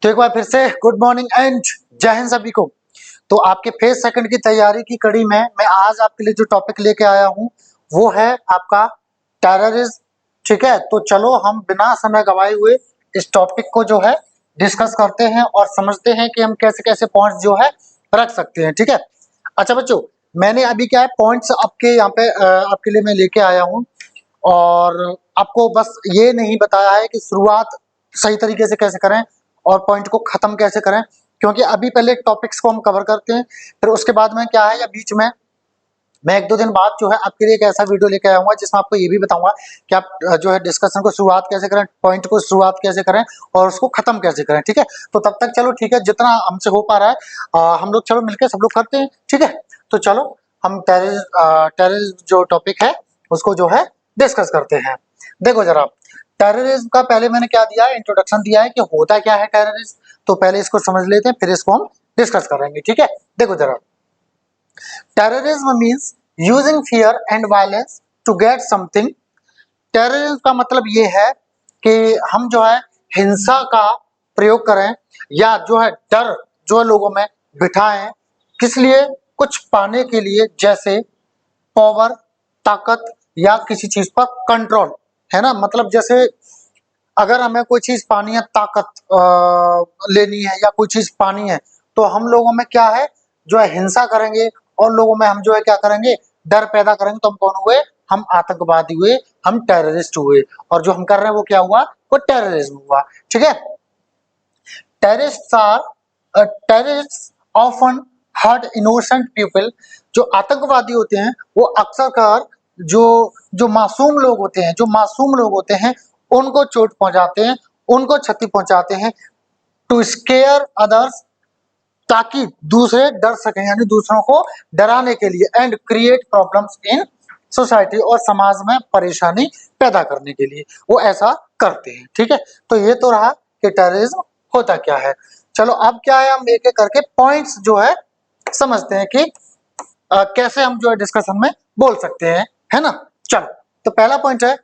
तो एक बार फिर से गुड मॉर्निंग एंड जय हिंद सभी को। तो आपके फेज सेकंड की तैयारी की कड़ी में मैं आज आपके लिए जो टॉपिक लेके आया हूं वो है आपका टेररिज्म। ठीक है, तो चलो हम बिना समय गवाए हुए इस टॉपिक को जो है डिस्कस करते हैं और समझते हैं कि हम कैसे कैसे पॉइंट्स जो है रख सकते हैं। ठीक है, अच्छा बच्चों, मैंने अभी क्या है पॉइंट्स आपके यहाँ पे आपके लिए मैं लेके आया हूँ और आपको बस ये नहीं बताया है कि शुरुआत सही तरीके से कैसे करें और पॉइंट को खत्म कैसे करें, क्योंकि अभी पहले टॉपिक्स को हम कवर करते हैं, फिर उसके बाद में क्या है या बीच में मैं एक दो दिन बाद जो है आपके लिए एक ऐसा वीडियो लेके आऊंगा जिसमें आपको ये भी बताऊंगा कि आप जो है डिस्कशन को शुरुआत कैसे करें, पॉइंट को शुरुआत कैसे करें और उसको खत्म कैसे करें। ठीक है, तो तब तक चलो ठीक है, जितना हमसे हो पा रहा है हम लोग चलो मिलकर सब लोग करते हैं। ठीक है, तो चलो हम टेररिज्म जो टॉपिक है उसको जो है डिस्कस करते हैं। देखो जरा, टेररिज्म का पहले मैंने क्या दिया है, इंट्रोडक्शन दिया है कि होता क्या है टेररिज्म, तो पहले इसको समझ लेते हैं फिर इसको हम डिस्कस करेंगे। ठीक है, देखो जरा, terrorism means using fear and violence to get something. Terrorism का मतलब ये है कि हम जो है हिंसा का प्रयोग करें या जो है डर जो लोगों में बिठाएं, किस लिए, कुछ पाने के लिए, जैसे पावर, ताकत या किसी चीज पर कंट्रोल, है ना। मतलब जैसे अगर हमें कोई चीज पानी है, ताकत लेनी है या कोई चीज पानी है, तो हम लोगों में क्या है जो है हिंसा करेंगे और लोगों में हम जो है क्या करेंगे, डर पैदा करेंगे। तो हम कौन हुए, हम आतंकवादी हुए, हम टेररिस्ट हुए और जो हम कर रहे हैं वो क्या हुआ, वो टेररिज्म हुआ। ठीक है, terrorist often hurt innocent people. जो आतंकवादी होते हैं वो अक्सर कर जो जो मासूम लोग होते हैं, जो मासूम लोग होते हैं उनको चोट पहुंचाते हैं, उनको क्षति पहुंचाते हैं, टू स्केयर अदर्स, ताकि दूसरे डर सकें, यानी दूसरों को डराने के लिए, and create problems in society, और समाज में परेशानी पैदा करने के लिए वो ऐसा करते हैं। ठीक है, तो ये तो रहा कि टेररिज्म होता क्या है। चलो अब क्या है, हम एक एक करके पॉइंट्स जो है समझते हैं कि कैसे हम जो है डिस्कशन में बोल सकते हैं, है ना। चलो, तो पहला पॉइंट है,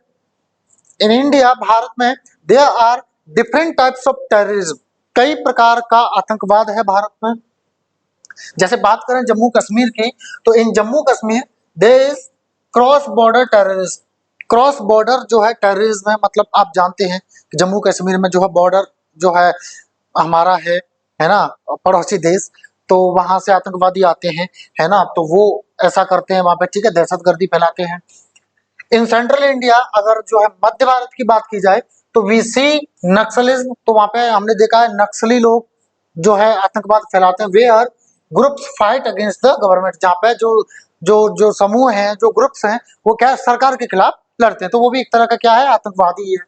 इन इंडिया, भारत में, there are different types of terrorism. कई प्रकार का आतंकवाद है भारत में। जैसे बात करें जम्मू कश्मीर की, तो in Jammu Kashmir there is cross border terrorism. Cross border जो है टेररिज्म है, मतलब आप जानते हैं कि जम्मू कश्मीर में जो है बॉर्डर जो है हमारा है ना, पड़ोसी देश, तो वहां से आतंकवादी आते हैं, है ना, तो वो ऐसा करते हैं वहां पे। ठीक है, दहशतगर्दी फैलाते हैं। इन सेंट्रल इंडिया, अगर जो है मध्य भारत की बात की जाए, तो वी सी नक्सलिज्म। तो वहां पे हमने देखा है नक्सली लोग जो है आतंकवाद फैलाते हैं। They are groups fight against the government, जहाँ पे जो जो जो समूह हैं, जो ग्रुप्स हैं, वो क्या है, सरकार के खिलाफ लड़ते हैं, तो वो भी एक तरह का क्या है, आतंकवादी है।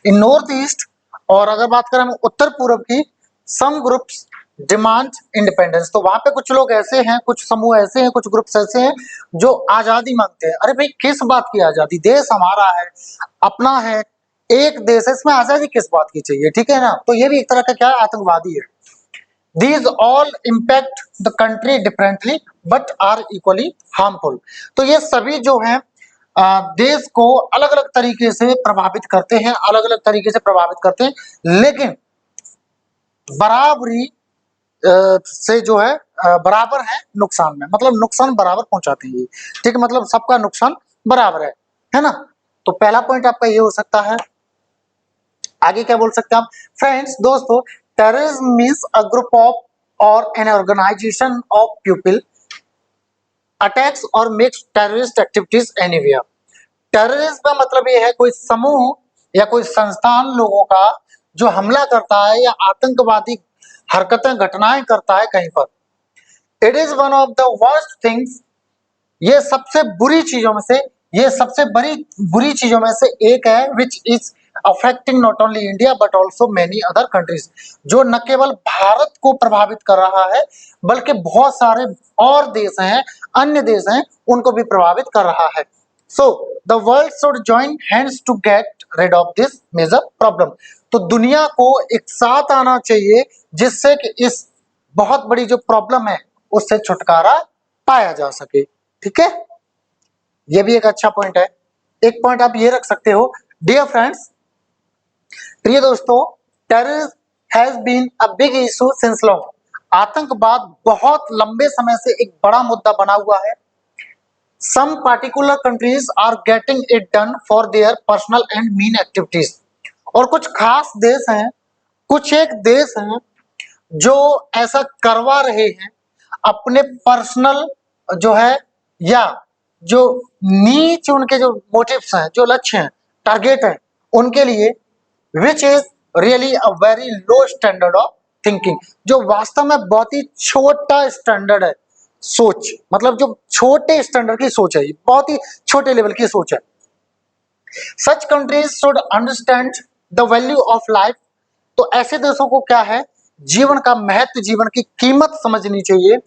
इन नॉर्थ ईस्ट, और अगर बात करें हम उत्तर पूर्व की, सम ग्रुप्स डिमांड इंडिपेंडेंस। तो वहां पे कुछ लोग ऐसे हैं, कुछ समूह ऐसे हैं, कुछ ग्रुप्स ऐसे हैं जो आजादी मांगते हैं। अरे भाई, किस बात की आजादी, देश हमारा है, अपना है, एक देश है, इसमें आजादी किस बात की चाहिए। ठीक है ना, तो ये भी एक तरह का क्या है, आतंकवादी है। These all impact the country differently but are equally harmful। तो ये सभी जो हैं देश को अलग अलग तरीके से प्रभावित करते हैं, अलग अलग तरीके से प्रभावित करते हैं, लेकिन बराबरी से जो है बराबर है नुकसान में, मतलब नुकसान बराबर पहुंचाते हैं ये। ठीक है, मतलब सबका नुकसान बराबर है ना। तो पहला पॉइंट आपका ये हो सकता है। आगे क्या बोल सकते हैं आप, फ्रेंड्स, दोस्तों, terrorism means a group of or an organisation of people attacks or makes terrorist activities anywhere. Terrorism का मतलब ये है कोई समूह या कोई संस्थान लोगों का जो हमला करता है या आतंकवादी हरकतें, घटनाएं करता है कहीं पर। It is one of the worst things, ये सबसे बुरी चीजों में से, ये सबसे बड़ी बुरी चीजों में से एक है, which is affecting not only India but also many other countries. जो न केवल भारत को प्रभावित कर रहा है बल्कि बहुत सारे और देश हैं, अन्य देश हैं, उनको भी प्रभावित कर रहा है। So the world should join hands to get rid of this major problem. तो दुनिया को एक साथ आना चाहिए जिससे कि इस बहुत बड़ी जो प्रॉब्लम है उससे छुटकारा पाया जा सके। ठीक है, ये भी एक अच्छा पॉइंट है। एक पॉइंट आप ये रख सकते हो, डियर फ्रेंड्स, प्रिय दोस्तों, terrorism has been a big issue since long. आतंकवाद बहुत लंबे समय से एक बड़ा मुद्दा बना हुआ है। Some particular countries are getting it done for their personal and mean activities। और कुछ खास देश हैं, कुछ एक देश हैं जो ऐसा करवा रहे हैं अपने पर्सनल जो है या जो नीच उनके जो मोटिव्स हैं, जो लक्ष्य हैं, टारगेट हैं, उनके लिए which is really a very low standard of thinking, जो वास्तव में बहुत ही छोटा स्टैंडर्ड है सोच, मतलब जो छोटे स्टैंडर्ड की सोच है, बहुत ही छोटे लेवल की सोच है। Such countries should understand the value of life. तो ऐसे देशों को क्या है, जीवन का महत्व, जीवन की कीमत समझनी चाहिए।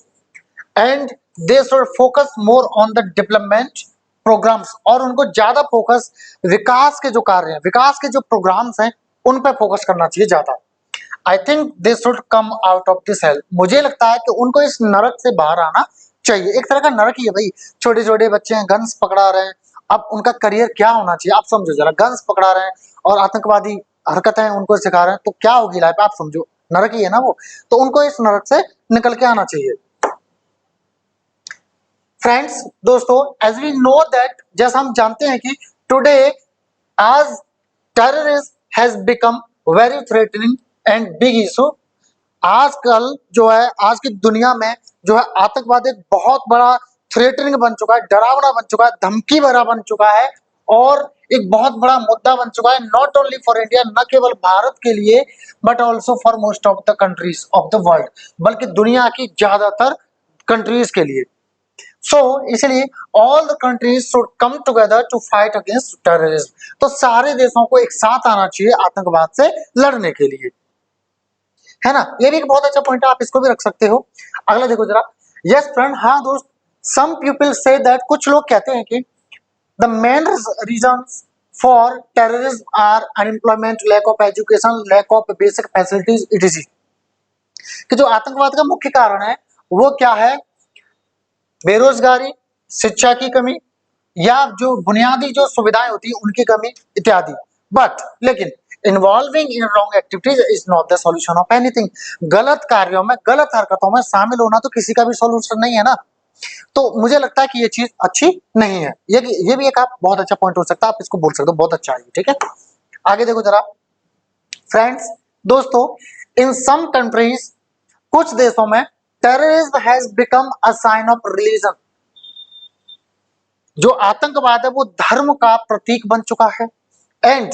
And they should focus more on the development programmes, और उनको ज्यादा फोकस विकास के जो कार्य हैं, विकास के जो प्रोग्राम्स हैं, उन पर फोकस करना चाहिए ज्यादा। I think they should come out of this hello. मुझे लगता है कि उनको इस नरक से बाहर आना चाहिए। एक तरह का नरक ही है भाई, छोटे छोटे बच्चे हैं, गन्स पकड़ा रहे हैं। अब उनका करियर क्या होना चाहिए आप समझो जरा, गन्स पकड़ा रहे हैं और आतंकवादी हरकतें उनको सिखा रहे हैं, तो क्या होगी लाइफ आप समझो, नरक ही है ना वो। तो उनको इस नरक से निकल के आना चाहिए। फ्रेंड्स, दोस्तों, एज वी नो दैट, जैसा हम जानते हैं कि टुडे आज terrorism has become very threatening and big issue. आजकल जो है, आज की दुनिया में जो है आतंकवाद एक बहुत बड़ा थ्रेटनिंग बन चुका है, डरावना बन चुका है, धमकी भरा बन चुका है और एक बहुत बड़ा मुद्दा बन चुका है, नॉट ओनली फॉर इंडिया, न केवल भारत के लिए, but also for most of the countries of the world, बल्कि दुनिया की ज्यादातर कंट्रीज के लिए। सो इसलिए all the countries should come together to fight against terrorism. तो सारे देशों को एक साथ आना चाहिए आतंकवाद से लड़ने के लिए, है ना। ये भी एक बहुत अच्छा पॉइंट है, आप इसको भी रख सकते हो। अगला देखो जरा। यस फ्रेंड, हाँ दोस्त, सम पीपल से दैट, कुछ लोग कहते हैं कि the main reasons for terrorism are unemployment, lack of education, lack of basic facilities etc. कि जो आतंकवाद का मुख्य कारण है वो क्या है, बेरोजगारी, शिक्षा की कमी, या जो बुनियादी जो सुविधाएं होती है उनकी कमी इत्यादि। बट लेकिन involving in wrong activities is not the solution of anything. गलत कार्यों में, गलत हरकतों में शामिल होना तो किसी का भी सॉल्यूशन नहीं है ना। तो मुझे लगता है कि ये चीज अच्छी नहीं है। ये भी एक आप बहुत अच्छा पॉइंट हो सकता है, आप इसको बोल सकते हो, बहुत अच्छा है, ठीक है। आगे देखो जरा। फ्रेंड्स, दोस्तों, इन सम कंट्रीज, कुछ देशों में terrorism has become a sign of religion. जो आतंकवाद है वो धर्म का प्रतीक बन चुका है। एंड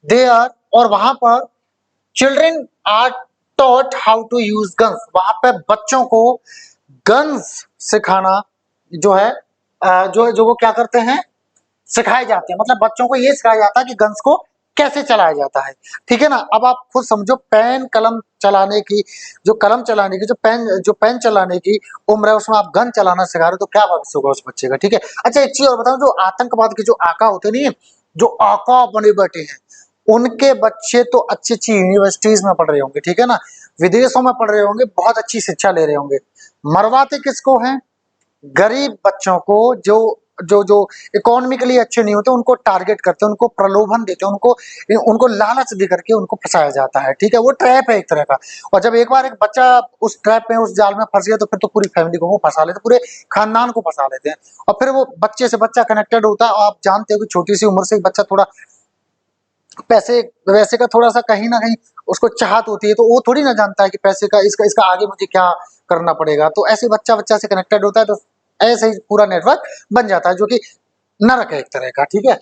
दे आर, और वहां पर children are taught how to use guns. वहां पे बच्चों को गन्स सिखाना जो है, जो वो क्या करते हैं, सिखाए जाते हैं। मतलब बच्चों को ये सिखाया जाता है कि गन्स को कैसे चलाया जाता है, ठीक है ना। अब आप खुद समझो, पेन कलम चलाने की, जो कलम चलाने की, जो पेन चलाने की उम्र है, उसमें आप गन चलाना सिखा रहे हो, तो क्या भविष्य होगा उस बच्चे का, ठीक है। अच्छा, एक चीज और बताऊं, जो आतंकवाद के जो आका होते नहीं है, जो आका बने बैठे हैं, उनके बच्चे तो अच्छी अच्छी यूनिवर्सिटीज में पढ़ रहे होंगे, ठीक है ना, विदेशों में पढ़ रहे होंगे, बहुत अच्छी शिक्षा ले रहे होंगे। मरवाते किसको हैं, गरीब बच्चों को, जो जो जो इकोनॉमिकली अच्छे नहीं होते, उनको टारगेट करते हैं, उनको प्रलोभन देते हैं, उनको लालच दे करके उनको फंसाया जाता है, ठीक है। वो ट्रैप है एक तरह का। और जब एक बार एक बच्चा उस ट्रैप में, उस जाल में फंस गया, तो फिर तो पूरी फैमिली को वो फंसा लेते, पूरे खानदान को फंसा लेते हैं। और फिर वो बच्चे से बच्चा कनेक्टेड होता है। और आप जानते हो कि छोटी सी उम्र से बच्चा थोड़ा पैसे वैसे का थोड़ा सा कहीं ना कहीं उसको चाहत होती है, तो वो थोड़ी ना जानता है कि पैसे का, इसका आगे मुझे क्या करना पड़ेगा। तो ऐसे बच्चा बच्चा से कनेक्टेड होता है, तो ऐसे ही पूरा नेटवर्क बन जाता है, जो कि नरक है एक तरह का, ठीक है।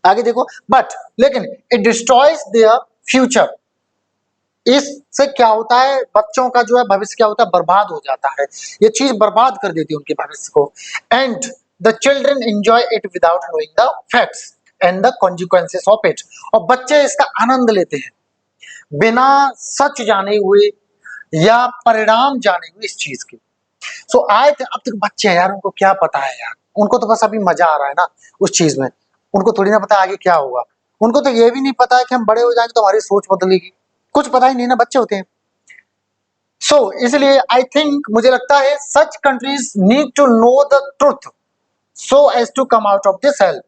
आगे देखो। बट लेकिन इट डिस्ट्रॉयज देयर फ्यूचर। इससे क्या होता है, बच्चों का जो है भविष्य क्या होता है, बर्बाद हो जाता है। ये चीज बर्बाद कर देती है उनके भविष्य को। And the children enjoy it without knowing the facts and the consequences of it. और बच्चे इसका आनंद लेते हैं बिना सच जाने हुए या परिणाम जाने हुए इस चीज के। सो आए थे, अब तक बच्चे हैं यार, उनको क्या पता है यार, उनको तो बस अभी मजा आ रहा है ना उस चीज में, उनको थोड़ी ना पता आगे क्या होगा। उनको तो ये भी नहीं पता है कि हम बड़े हो जाएंगे तो हमारी सोच बदलेगी, कुछ पता ही नहीं ना, बच्चे होते हैं। सो इसलिए आई थिंक, मुझे लगता है, such countries need to know the truth so as to come out of this hell.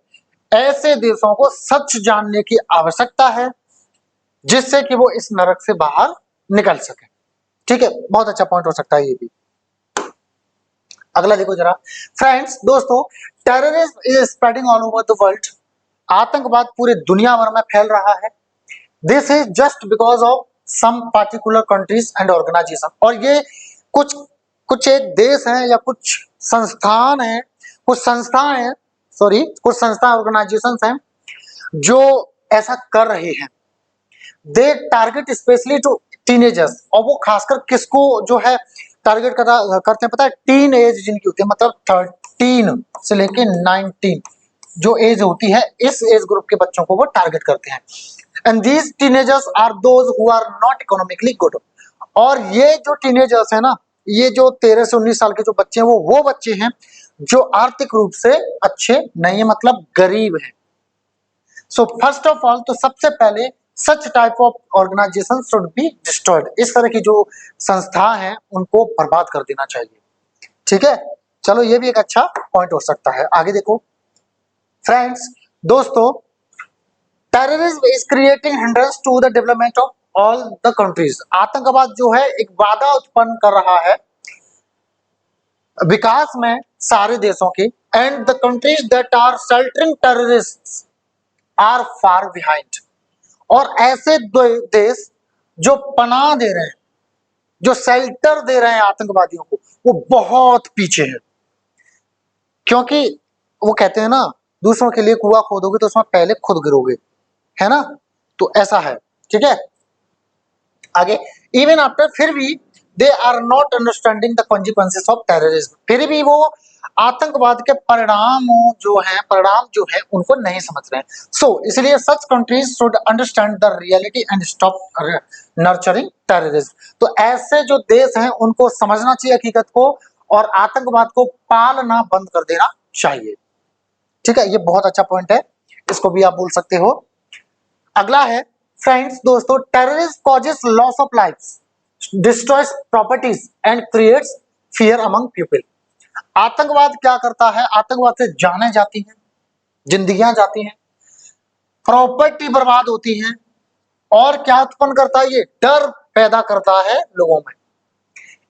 ऐसे देशों को सच जानने की आवश्यकता है जिससे कि वो इस नरक से बाहर निकल सके। ठीक है, बहुत अच्छा पॉइंट हो सकता है ये भी। अगला देखो जरा फ्रेंड्स, दोस्तों, terrorism is spreading all over the world. आतंकवाद पूरे दुनिया भर में फैल रहा है। This is just because of some particular countries and organization. और ये कुछ कुछ एक देश है या कुछ संस्थान है, कुछ संस्थाएं हैं, सॉरी, कुछ संस्था ऑर्गेनाइजेशन हैं जो ऐसा कर रहे हैं। They target specially to teenagers. और वो खासकर किसको जो है टारगेट करते हैं पता है? टीन एज जिनकी होती है, मतलब 13 से लेके 19 जो एज होती है, इस एज ग्रुप के बच्चों को वो टारगेट करते हैं। And these teenagers are those who are not economically good. और ये जो टीनेजर्स है ना, ये जो 13 से 19 साल के जो बच्चे हैं, वो बच्चे हैं जो आर्थिक रूप से अच्छे नहीं है, मतलब गरीब है। सो फर्स्ट ऑफ ऑल, तो सबसे पहले such type of organization should be destroyed. इस तरह की जो संस्था है उनको बर्बाद कर देना चाहिए। ठीक है, चलो ये भी एक अच्छा पॉइंट हो सकता है। आगे देखो फ्रेंड्स, दोस्तों, terrorism is creating hindrance to the development of all the countries. आतंकवाद जो है एक बाधा उत्पन्न कर रहा है विकास में सारे देशों की। And the countries that are sheltering terrorists are far behind. और ऐसे देश जो पनाह दे रहे हैं, जो शेल्टर दे रहे हैं आतंकवादियों को, वो बहुत पीछे है। क्योंकि वो कहते हैं ना, दूसरों के लिए कुआं खोदोगे तो उसमें पहले खुद गिरोगे, है ना? तो ऐसा है। ठीक है, आगे, इवन आफ्टर, फिर भी they are not understanding the consequences of terrorism. फिर भी वो आतंकवाद के परिणाम जो है उनको नहीं समझ रहे हैं। सो इसलिए such countries should understand the reality and stop nurturing terrorism. तो ऐसे जो देश हैं उनको समझना चाहिए हकीकत को, और आतंकवाद को पालना बंद कर देना चाहिए। ठीक है, ये बहुत अच्छा पॉइंट है, इसको भी आप बोल सकते हो। अगला है फ्रेंड्स, दोस्तों, terrorism causes loss of lifes, destroys properties and creates fear among people. आतंकवाद क्या करता है? आतंकवाद से जानें जाती हैं, जिंदगियां जाती हैं, प्रॉपर्टी बर्बाद होती हैं, और क्या उत्पन्न करता है? ये डर पैदा करता है लोगों में।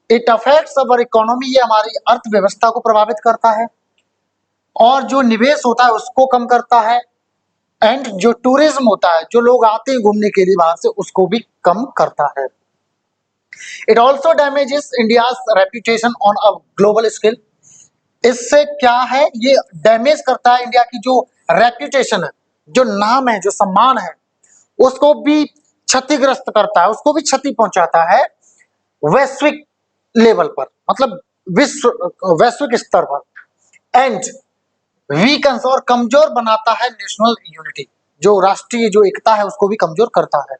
इट अफेक्ट्स अवर इकोनॉमी, ये हमारी अर्थव्यवस्था को प्रभावित करता है, और जो निवेश होता है उसको कम करता है। एंड जो टूरिज्म होता है, जो लोग आते हैं घूमने के लिए बाहर से, उसको भी कम करता है। It also damages India's reputation on a global scale. इससे क्या है? ये डैमेज करता है इंडिया की जो रेपुटेशन है, जो नाम है, जो सम्मान है, उसको भी क्षतिग्रस्त करता है, उसको भी क्षति पहुंचाता है वैश्विक लेवल पर, मतलब वैश्विक स्तर पर। एंड वीकन्स, और कमजोर बनाता है नेशनल यूनिटी, जो राष्ट्रीय जो एकता है उसको भी कमजोर करता है।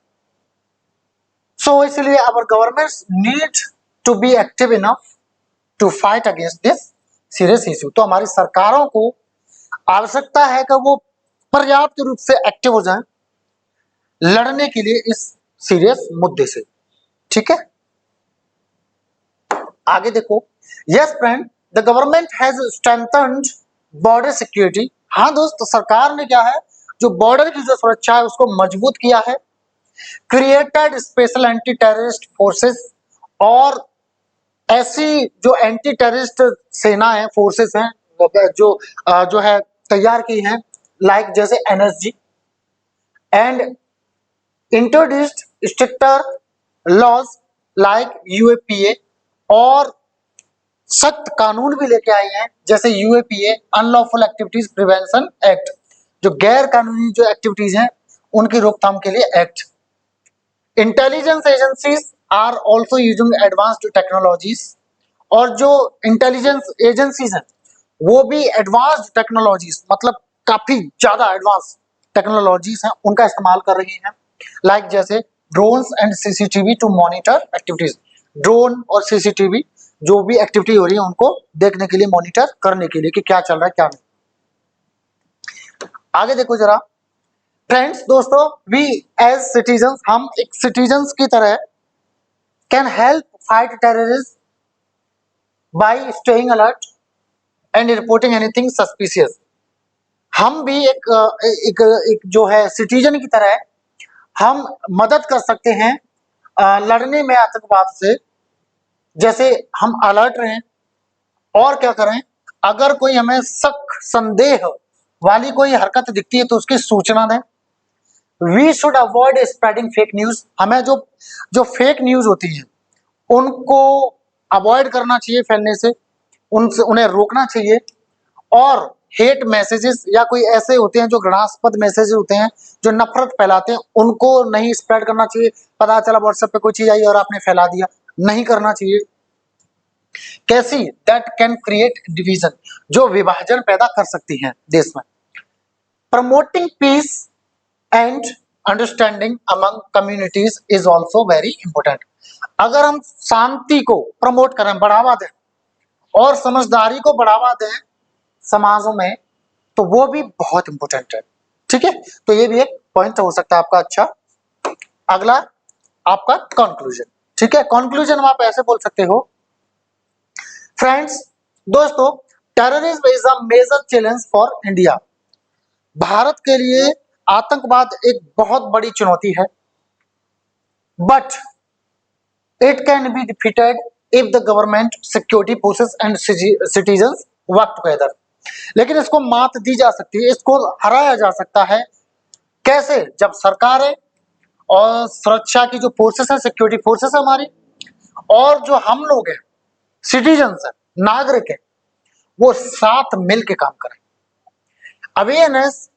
सो इसलिए our governments need to be active enough to fight against this serious issue. तो हमारी सरकारों को आवश्यकता है कि वो पर्याप्त रूप से एक्टिव हो जाएं लड़ने के लिए इस सीरियस मुद्दे से। ठीक है, आगे देखो, yes friend, the government has strengthened border security. हाँ दोस्त, सरकार ने क्या है, जो बॉर्डर की जो सुरक्षा है उसको मजबूत किया है। Created special anti terrorist forces, और ऐसी जो एंटी टेररिस्ट सेना है, फोर्सेस हैं, जो है तैयार की हैं, लाइक जैसे NSG. And introduced stricter laws like UAPA, और सख्त कानून भी लेके आई हैं, जैसे UAPA, unlawful activities prevention act, जो गैर कानूनी जो एक्टिविटीज हैं उनकी रोकथाम के लिए act. Intelligence agencies are also using advanced technologies, और जो इंटेलिजेंस एजेंसीज हैं वो भी एडवांस्ड टेक्नोलॉजीज, मतलब काफी ज्यादा एडवांस टेक्नोलॉजीज हैं, उनका इस्तेमाल कर रही हैं, लाइक जैसे drones and CCTV to monitor activities. Drone और सीसीटीवी जो भी एक्टिविटी हो रही है उनको देखने के लिए, मॉनिटर करने के लिए कि क्या चल रहा है क्या नहीं। आगे देखो जरा फ्रेंड्स, दोस्तों, वी एज सिटीजन्स, हम एक सिटीजन्स की तरह can help fight terrorism bye staying alert and reporting anything suspicious. हम भी एक जो है सिटीजन की तरह हम मदद कर सकते हैं लड़ने में आतंकवाद से। जैसे हम अलर्ट रहें और क्या करें, अगर कोई हमें शक संदेह वाली कोई हरकत दिखती है तो उसकी सूचना दें। We should avoid spreading fake news. हमें जो जो फेक न्यूज होती है उनको अवॉइड करना चाहिए फैलने से, उनसे उन्हें रोकना चाहिए। और हेट मैसेजेस या कोई ऐसे होते हैं जो घृणास्पद मैसेज होते हैं जो नफरत फैलाते हैं, उनको नहीं स्प्रेड करना चाहिए। पता चला व्हाट्सएप पे कोई चीज आई और आपने फैला दिया, नहीं करना चाहिए। कैसी? दैट कैन क्रिएट डिवीजन, जो विभाजन पैदा कर सकती हैं देश में। Promoting peace and understanding among communities is also very important. अगर हम शांति को प्रमोट करें, बढ़ावा दें और समझदारी को बढ़ावा दें समाजों में, तो वो भी बहुत इंपॉर्टेंट है। ठीक है, तो ये भी एक पॉइंट हो सकता है आपका। अच्छा, अगला आपका कंक्लूजन। ठीक है, कंक्लूजन आप ऐसे बोल सकते हो, फ्रेंड्स, दोस्तों, terrorism is a major challenge for India. Bharat के लिए आतंकवाद एक बहुत बड़ी चुनौती है, but it can be defeated if the government, security forces and citizens work together. लेकिन इसको मात दी जा सकती है, इसको हराया जा सकता है। कैसे? जब सरकारें और सुरक्षा की जो फोर्सेस है, सिक्योरिटी फोर्सेस है हमारी, और जो हम लोग हैं, सिटीजन्स है, नागरिक है, वो साथ मिल के काम करें। Awareness,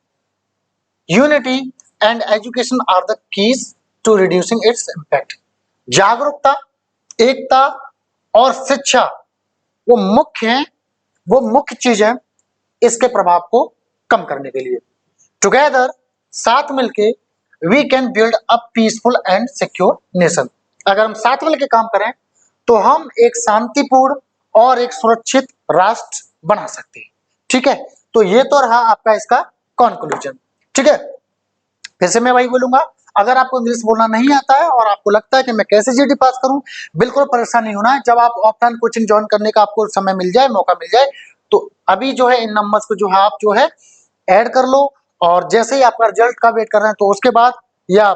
unity and education are the keys to reducing its impact. जागरूकता, एकता और शिक्षा वो मुख्य हैं, वो मुख्य चीज है इसके प्रभाव को कम करने के लिए। टुगेदर, साथ मिलके, we can build a peaceful and secure nation. अगर हम साथ मिलके काम करें तो हम एक शांतिपूर्ण और एक सुरक्षित राष्ट्र बना सकते हैं। ठीक है, तो ये तो रहा आपका इसका कंक्लूजन। ठीक है, फिर से मैं वही बोलूंगा, अगर आपको इंग्लिश बोलना नहीं आता है और आपको लगता है कि मैं कैसे जीडी पास करूं, बिल्कुल परेशान नहीं होना है। जब आप ऑफलाइन कोचिंग ज्वाइन करने का आपको समय मिल जाए, मौका मिल जाए, तो अभी जो है इन नंबर्स को जो है आप जो है ऐड कर लो, और जैसे ही आपका रिजल्ट का वेट कर रहे हैं तो उसके बाद, या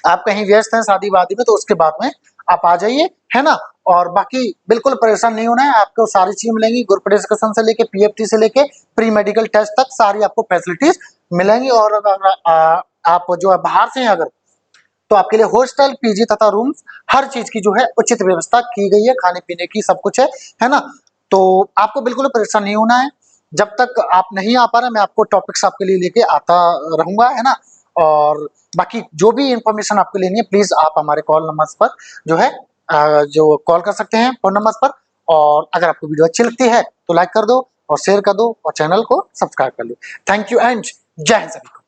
आप कहीं व्यस्त हैं शादी वादी में, तो उसके बाद में आप आ जाइए, है ना। और बाकी बिल्कुल परेशान नहीं होना है, आपको सारी चीजें मिलेंगी, ग्रुप डिस्कशन से लेके पीएफटी से लेके प्री मेडिकल टेस्ट तक सारी आपको फैसिलिटीज मिलेंगी। और अगर आप जो है बाहर से हैं अगर, तो आपके लिए हॉस्टल, पीजी तथा रूम्स, हर चीज की जो है उचित व्यवस्था की गई है, खाने पीने की सब कुछ है ना। तो आपको बिल्कुल परेशान नहीं होना है। जब तक आप नहीं आ पा रहे, मैं आपको टॉपिक्स आपके लिए लेके आता रहूंगा, है ना। और बाकी जो भी इंफॉर्मेशन आपको लेनी है, प्लीज आप हमारे कॉल नंबर्स पर जो है जो कॉल कर सकते हैं फोन नंबर्स पर। और अगर आपको वीडियो अच्छी लगती है तो लाइक कर दो और शेयर कर दो और चैनल को सब्सक्राइब कर लो। थैंक यू एंड जय हिंद सभी को।